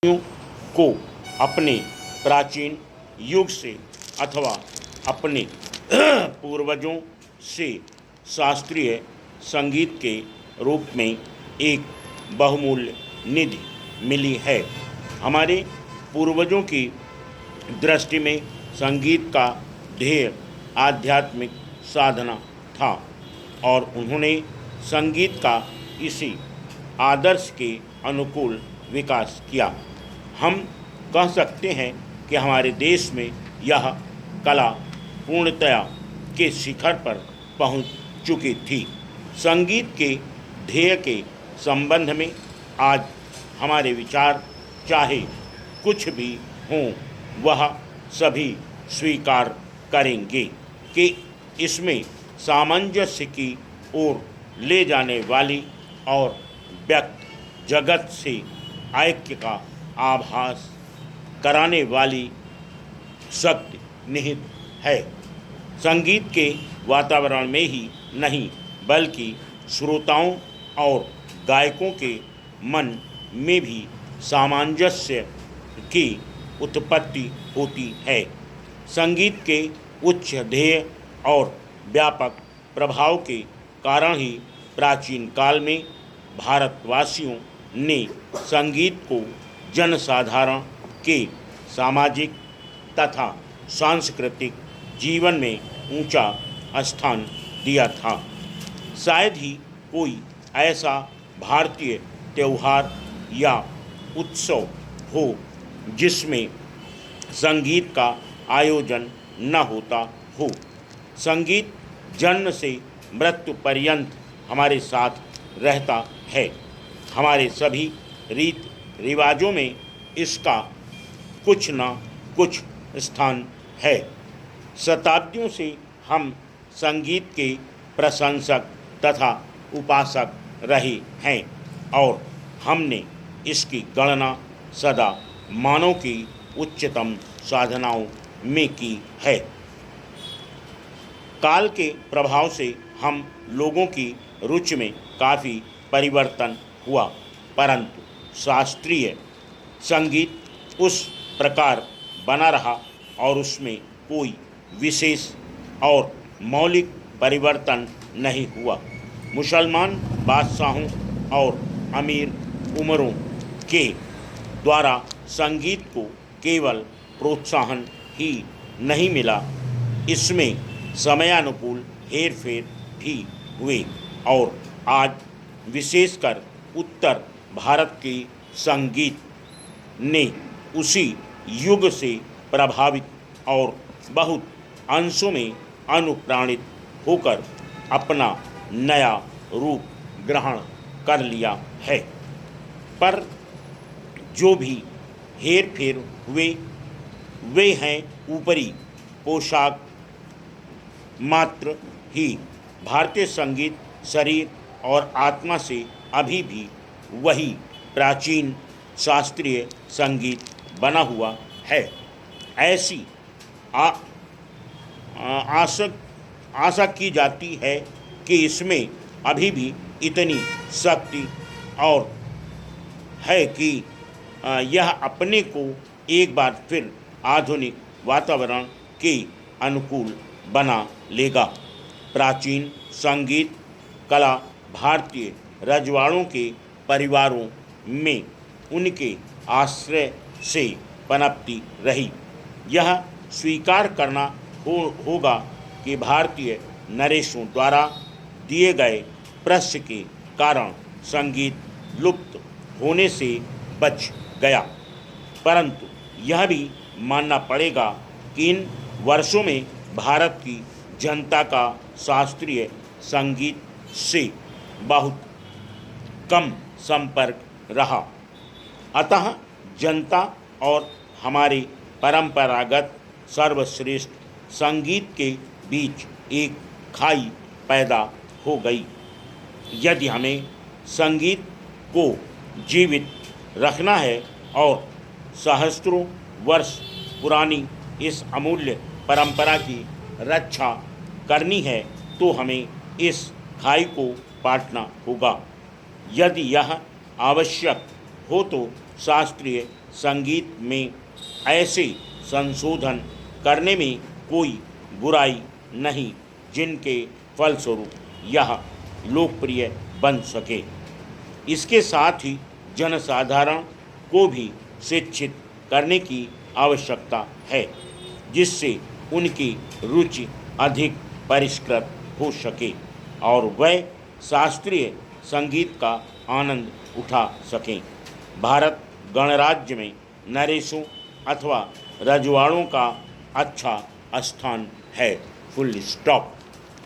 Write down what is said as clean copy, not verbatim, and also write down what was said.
को अपने प्राचीन युग से अथवा अपने पूर्वजों से शास्त्रीय संगीत के रूप में एक बहुमूल्य निधि मिली है। हमारे पूर्वजों की दृष्टि में संगीत का ध्येय आध्यात्मिक साधना था और उन्होंने संगीत का इसी आदर्श के अनुकूल विकास किया। हम कह सकते हैं कि हमारे देश में यह कला पूर्णतया के शिखर पर पहुंच चुकी थी। संगीत के ध्येय के संबंध में आज हमारे विचार चाहे कुछ भी हों, वह सभी स्वीकार करेंगे कि इसमें सामंजस्य की ओर ले जाने वाली और व्यक्त जगत से ऐक्य का आभास कराने वाली शक्ति निहित है। संगीत के वातावरण में ही नहीं बल्कि श्रोताओं और गायकों के मन में भी सामंजस्य की उत्पत्ति होती है। संगीत के उच्च ध्येय और व्यापक प्रभाव के कारण ही प्राचीन काल में भारतवासियों ने संगीत को जनसाधारण के सामाजिक तथा सांस्कृतिक जीवन में ऊंचा स्थान दिया था। शायद ही कोई ऐसा भारतीय त्यौहार या उत्सव हो जिसमें संगीत का आयोजन न होता हो। संगीत जन्म से मृत्यु पर्यंत हमारे साथ रहता है। हमारे सभी रीत रिवाजों में इसका कुछ न कुछ स्थान है। शताब्दियों से हम संगीत के प्रशंसक तथा उपासक रहे हैं और हमने इसकी गणना सदा मानव की उच्चतम साधनाओं में की है। काल के प्रभाव से हम लोगों की रुचि में काफ़ी परिवर्तन हुआ, परंतु शास्त्रीय संगीत उस प्रकार बना रहा और उसमें कोई विशेष और मौलिक परिवर्तन नहीं हुआ। मुसलमान बादशाहों और अमीर उमरों के द्वारा संगीत को केवल प्रोत्साहन ही नहीं मिला, इसमें समयानुकूल हेरफेर भी हुए और आज विशेषकर उत्तर भारत के संगीत ने उसी युग से प्रभावित और बहुत अंशों में अनुप्राणित होकर अपना नया रूप ग्रहण कर लिया है। पर जो भी हेरफेर हुए वे हैं ऊपरी पोशाक मात्र ही। भारतीय संगीत शरीर और आत्मा से अभी भी वही प्राचीन शास्त्रीय संगीत बना हुआ है। ऐसी आशा की जाती है कि इसमें अभी भी इतनी शक्ति और है कि यह अपने को एक बार फिर आधुनिक वातावरण के अनुकूल बना लेगा। प्राचीन संगीत कला भारतीय रजवाड़ों के परिवारों में उनके आश्रय से पनपती रही। यह स्वीकार करना होगा कि भारतीय नरेशों द्वारा दिए गए प्रश्न के कारण संगीत लुप्त होने से बच गया, परंतु यह भी मानना पड़ेगा कि इन वर्षों में भारत की जनता का शास्त्रीय संगीत से बहुत कम संपर्क रहा। अतः जनता और हमारे परंपरागत सर्वश्रेष्ठ संगीत के बीच एक खाई पैदा हो गई। यदि हमें संगीत को जीवित रखना है और सहस्त्रों वर्ष पुरानी इस अमूल्य परंपरा की रक्षा करनी है तो हमें इस खाई को पाटना होगा। यदि यह आवश्यक हो तो शास्त्रीय संगीत में ऐसे संशोधन करने में कोई बुराई नहीं जिनके फलस्वरूप यह लोकप्रिय बन सके। इसके साथ ही जनसाधारण को भी शिक्षित करने की आवश्यकता है, जिससे उनकी रुचि अधिक परिष्कृत हो सके और वह शास्त्रीय संगीत का आनंद उठा सकें। भारत गणराज्य में नरेशों अथवा रजवाड़ों का अच्छा स्थान है। Full stop.